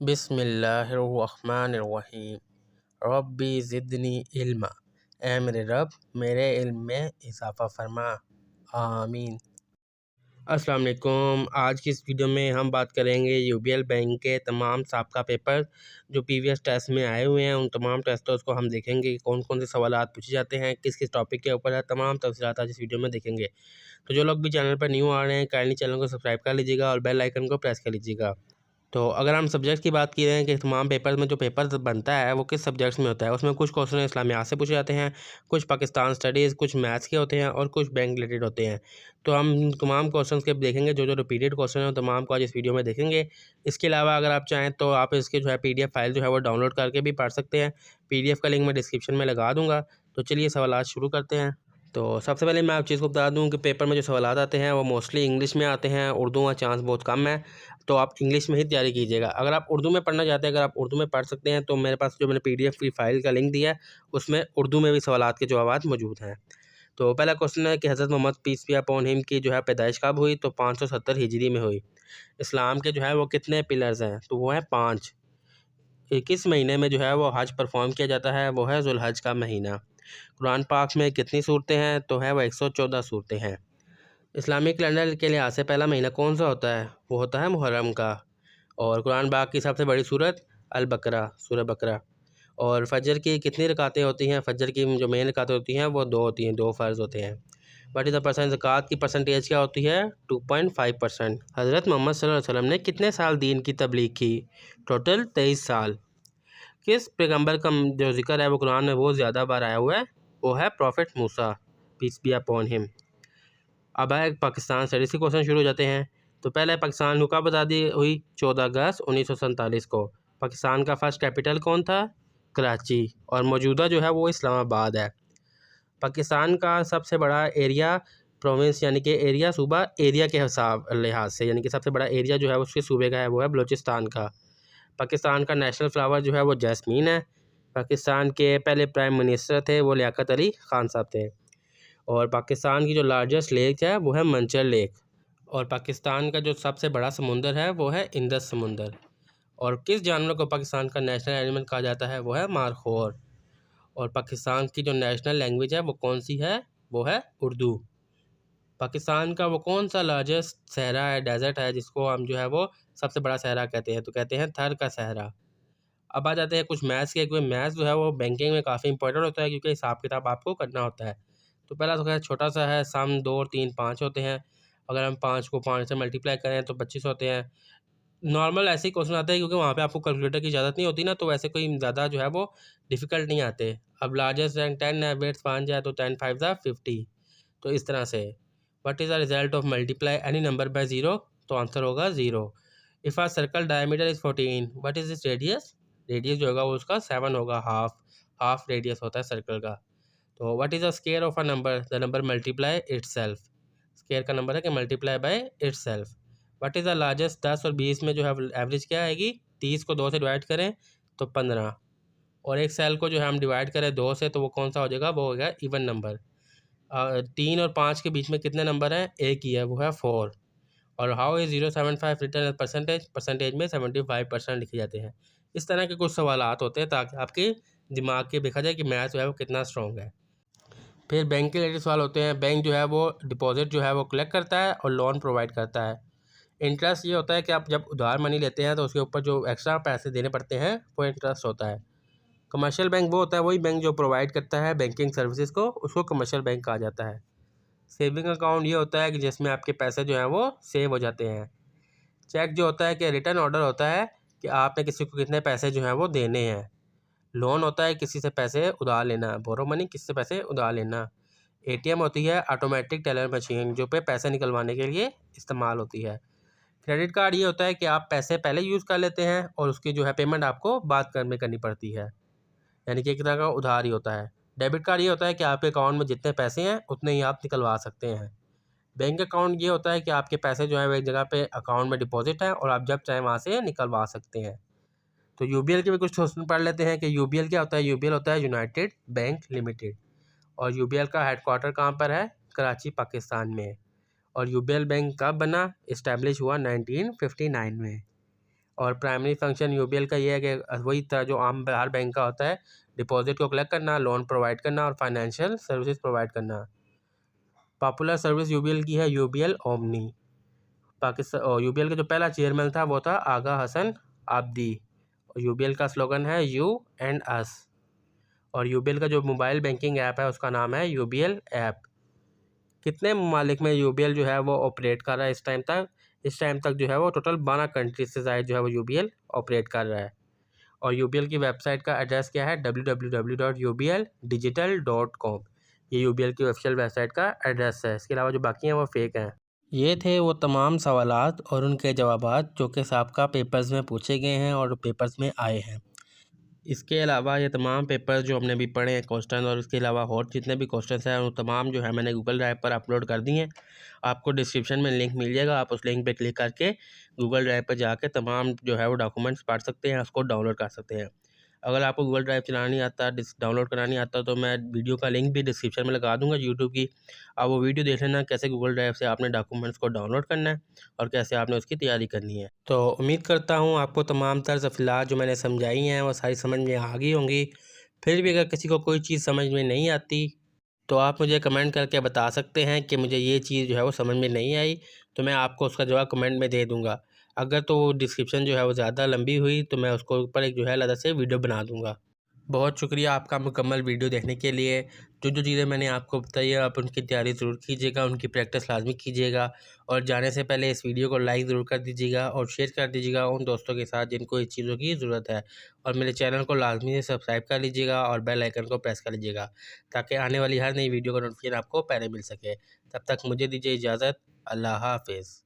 बिस्मिल्लाहिर्रहमानिर्रहीम। रब्बी ज़िदनी इल्मा। ऐ मेरे रब, मेरे इल्म में इजाफ़ा फरमा। आमीन। अस्सलाम वालेकुम। आज की इस वीडियो में हम बात करेंगे यूबीएल बैंक के तमाम साबका पेपर जो प्रीवियस टेस्ट में आए हुए हैं। उन तमाम टेस्टर्स को हम देखेंगे कि कौन कौन से सवालात पूछे जाते हैं, किस किस टॉपिक के ऊपर है। तमाम तफसीलात आज इस वीडियो में देखेंगे। तो जो लोग भी चैनल पर न्यू आ रहे हैं, काइंडली चैनल को सब्सक्राइब कर लीजिएगा और बेल आइकन को प्रेस कर लीजिएगा। तो अगर हम सब्जेक्ट की बात की रहे हैं कि तमाम पेपर में जो पेपर बनता है वो किस सब्जेक्ट्स में होता है, उसमें कुछ क्वेश्चन इस्लामियात से पूछे जाते हैं, कुछ पाकिस्तान स्टडीज़, कुछ मैथ्स के होते हैं और कुछ बैंक रिलेटेड होते हैं। तो हम तमाम क्वेश्चन के देखेंगे, जो जो रिपीटेड क्वेश्चन हैं तमाम को आज इस वीडियो में देखेंगे। इसके अलावा अगर आप चाहें तो आप इसके जो है PDF फाइल जो है वो डाउनलोड करके भी पढ़ सकते हैं। PDF का लिंक मैं डिस्क्रिप्शन में लगा दूँगा। तो चलिए सवालात शुरू करते हैं। तो सबसे पहले मैं आप चीज़ को बता दूं कि पेपर में जो सवालात आते हैं वो मोस्टली इंग्लिश में आते हैं, उर्दू का चांस बहुत कम है। तो आप इंग्लिश में ही तैयारी कीजिएगा। अगर आप उर्दू में पढ़ना चाहते हैं, अगर आप उर्दू में पढ़ सकते हैं, तो मेरे पास जो मैंने PDF की फ़ाइल का लिंक दिया है उसमें उर्दू में भी सवालात के जवाब मौजूद हैं। तो पहला क्वेश्चन है कि Hazrat Mohammad peace be upon him की जो है पैदाइश कब हुई, तो 570 हिजरी में हुई। इस्लाम के जो है वो कितने पिलर्स हैं, तो वो है 5। किस महीने में जो है वो हज परफॉर्म किया जाता है, वो है जुल्हज का महीना। कुरान पाक में कितनी सूरतें हैं, तो है वो 114 सूरतें हैं। इस्लामिक कैलेंडर के लिहाज से पहला महीना कौन सा होता है, वो होता है मुहर्रम का। और कुरान पाक की सबसे बड़ी सूरत अल बकरा, सूरह बकरा। और फजर की कितनी रकातें होती हैं, फजर की जो मेन रकातें होती हैं वो 2 होती हैं, 2 फ़र्ज़ होते हैं। वट इज़ द परसेंट, ज़कात की परसेंटेज क्या होती है, 2.5%। हज़रत मोहम्मद सल्लल्लाहु अलैहि वसल्लम ने कितने साल दीन की तबलीग की, टोटल 23 साल। किस पैगंबर का जो ज़िक्र है वो कुरान में बहुत ज़्यादा बार आया हुआ है, वो है profit Musa, piece be upon him. अब है पाकिस्तान स्टडीज़ के क्वेश्चन शुरू हो जाते हैं। तो पहले पाकिस्तान को कब आज़ादी हुई, 14 अगस्त 1947 को। पाकिस्तान का फर्स्ट कैपिटल कौन था, कराची। और मौजूदा जो है वो इस्लामाबाद है। पाकिस्तान का सबसे बड़ा एरिया प्रोविंस यानी कि एरिया, सूबा एरिया के हिसाब लिहाज से, यानी कि सबसे बड़ा एरिया जो है उसके सूबे का है वो है बलूचिस्तान का। पाकिस्तान का नेशनल फ्लावर जो है वो जैस्मीन है। पाकिस्तान के पहले प्राइम मिनिस्टर थे वो लियाकत अली ख़ान साहब थे। और पाकिस्तान की जो लार्जेस्ट लेक है वो है मंचर लेक। और पाकिस्तान का जो सबसे बड़ा समुंदर है वो है इंदस समुंदर। और किस जानवर को पाकिस्तान का नेशनल एनिमल कहा जाता है, वो है मारखोर। और पाकिस्तान की जो नेशनल लैंग्वेज है वो कौन सी है, वो है उर्दू। पाकिस्तान का वो कौन सा लार्जेस्ट सहरा है, डेजर्ट है, जिसको हम जो है वो सबसे बड़ा सहरा कहते हैं, तो कहते हैं थर का सहरा। अब आ जाते हैं कुछ मैथ्स के, क्योंकि मैथ्स जो है वो बैंकिंग में काफ़ी इंपॉर्टेंट होता है, क्योंकि हिसाब किताब आपको करना होता है। तो पहला तो खैर छोटा सा है, सम 2 और 3 5 होते हैं। अगर हम 5 को 5 से मल्टीप्लाई करें तो 25 होते हैं। नॉर्मल ऐसे ही क्वेश्चन आते हैं, क्योंकि वहाँ पे आपको कैलकुलेटर की ज़रूरत नहीं होती ना, तो वैसे कोई ज़्यादा जो है वो डिफ़िकल्ट नहीं आते। अब लार्जेस्ट रैंक 10 है, वेट्स 5 है, तो 10 5 ज़ा 50। तो इस तरह से what is the result of multiply any number by 0, तो आंसर होगा 0। If a circle diameter is 14, what is its radius, radius जो होगा वो उसका 7 होगा, हाफ रेडियस होता है सर्कल का। तो what is the square of a number, the number multiply itself. Square का नंबर है कि multiply by itself. What is the largest, 10 और 20 में जो है एवरेज क्या आएगी, 30 को 2 से डिवाइड करें तो 15। और एक सेल को जो है हम डिवाइड करें 2 से, तो वो कौन सा हो जाएगा, वो हो गया इवन नंबर। 3 और 5 के बीच में कितने नंबर हैं, एक ही है, वो है 4। और how is 075 written as percentage, percentage में 75% लिखे जाते हैं। इस तरह के कुछ सवालात होते हैं ताकि आपके दिमाग के देखा जाए कि मैथ जो है वो कितना स्ट्रॉन्ग है। फिर बैंक के रिलेटेड सवाल होते हैं। बैंक जो है वो डिपॉजिट जो है वो कलेक्ट करता है और लोन प्रोवाइड करता है। इंटरेस्ट ये होता है कि आप जब उधार मनी लेते हैं तो उसके ऊपर जो एक्स्ट्रा पैसे देने पड़ते हैं वो इंटरेस्ट होता है। कमर्शियल बैंक वो होता है, वही बैंक जो प्रोवाइड करता है बैंकिंग सर्विसेज को, उसको कमर्शियल बैंक कहा जाता है। सेविंग अकाउंट ये होता है कि जिसमें आपके पैसे जो हैं वो सेव हो जाते हैं। चेक जो होता है कि रिटर्न ऑर्डर होता है कि आपने किसी को कितने पैसे जो हैं वो देने हैं। लोन होता है किसी से पैसे उधार लेना, बोरो मनी किसी से पैसे उधार लेना। एटीएम होती है ऑटोमेटिक टेलर मशीन, जो पे पैसे निकलवाने के लिए इस्तेमाल होती है। क्रेडिट कार्ड ये होता है कि आप पैसे पहले यूज़ कर लेते हैं और उसकी जो है पेमेंट आपको बाद में करनी पड़ती है, यानी कि एक तरह का उधार ही होता है। डेबिट कार्ड ये होता है कि आपके अकाउंट में जितने पैसे हैं उतने ही आप निकलवा सकते हैं। बैंक अकाउंट ये होता है कि आपके पैसे जो है वो एक जगह पे अकाउंट में डिपॉजिट है और आप जब चाहें वहाँ से निकलवा सकते हैं। तो यूबीएल के भी कुछ क्वेश्चन पढ़ लेते हैं कि यूबीएल क्या होता है। यूबीएल होता है यूनाइटेड बैंक लिमिटेड। और यूबीएल का हेडक्वार्टर कहाँ पर है, कराची पाकिस्तान में। और यूबीएल बैंक कब बना, इस्टेब्लिश हुआ 1959 में। और प्राइमरी फंक्शन यूबीएल का ये है कि वही तरह जो आम हर बैंक का होता है, डिपॉजिट को कलेक्ट करना, लोन प्रोवाइड करना और फाइनेंशियल सर्विसेज प्रोवाइड करना। पॉपुलर सर्विस यूबीएल की है यूबीएल ओमनी। पाकिस्तान यूबीएल का जो पहला चेयरमैन था वो था आगा हसन आब्दी। यूबीएल का स्लोगन है यू एंड अस। और यूबीएल का जो मोबाइल बैंकिंग ऐप है उसका नाम है यूबीएल ऐप। कितने ममालिक में यूबीएल जो है वो ऑपरेट कर रहा है इस टाइम तक? इस टाइम तक जो है वो टोटल 12 कंट्रीज से ज़ायद जो है वो यूबीएल ऑपरेट कर रहा है। और यूबीएल की वेबसाइट का एड्रेस क्या है? www.ubldigital.com। ये यूबीएल की ऑफिशियल वेबसाइट का एड्रेस है। इसके अलावा जो बाकी हैं वो फेक हैं। ये थे वो तमाम सवालात और उनके जवाबात जो कि साबका पेपर्स में पूछे गए हैं और पेपर्स में आए हैं। इसके अलावा ये तमाम पेपर्स जो हमने अभी पढ़े हैं क्वेश्चन, और उसके अलावा और जितने भी क्वेश्चन हैं वो तमाम जो है मैंने गूगल ड्राइव पर अपलोड कर दिए हैं। आपको डिस्क्रिप्शन में लिंक मिल जाएगा, आप उस लिंक पे क्लिक करके गूगल ड्राइव पर जाके तमाम जो है वो डॉक्यूमेंट्स पढ़ सकते हैं, उसको डाउनलोड कर सकते हैं। अगर आपको गूगल ड्राइव चलाना नहीं आता, डाउनलोड करना नहीं आता, तो मैं वीडियो का लिंक भी डिस्क्रिप्शन में लगा दूंगा यूट्यूब की। आप वो वीडियो देख लेना कैसे गूगल ड्राइव से आपने डॉक्यूमेंट्स को डाउनलोड करना है और कैसे आपने उसकी तैयारी करनी है। तो उम्मीद करता हूँ आपको तमाम तर्ज तफसीलात जो मैंने समझाई हैं वो सारी समझ में आ गई होंगी। फिर भी अगर किसी को कोई चीज़ समझ में नहीं आती तो आप मुझे कमेंट करके बता सकते हैं कि मुझे ये चीज़ जो है वो समझ में नहीं आई, तो मैं आपको उसका जवाब कमेंट में दे दूँगा। अगर तो वो डिस्क्रिप्शन जो है वो ज़्यादा लंबी हुई तो मैं उसको ऊपर एक जो है अलग से वीडियो बना दूँगा। बहुत शुक्रिया आपका मुकम्मल वीडियो देखने के लिए। जो जो चीज़ें मैंने आपको बताई है आप उनकी तैयारी ज़रूर कीजिएगा, उनकी प्रैक्टिस लाजमी कीजिएगा। और जाने से पहले इस वीडियो को लाइक ज़रूर कर दीजिएगा और शेयर कर दीजिएगा उन दोस्तों के साथ जिनको इस चीज़ों की ज़रूरत है। और मेरे चैनल को लाजमी से सब्सक्राइब कर लीजिएगा और बेल आइकन को प्रेस कर लीजिएगा ताकि आने वाली हर नई वीडियो का नोटिफिकेशन आपको पहले मिल सके। तब तक मुझे दीजिए इजाज़त। अल्लाह हाफिज़।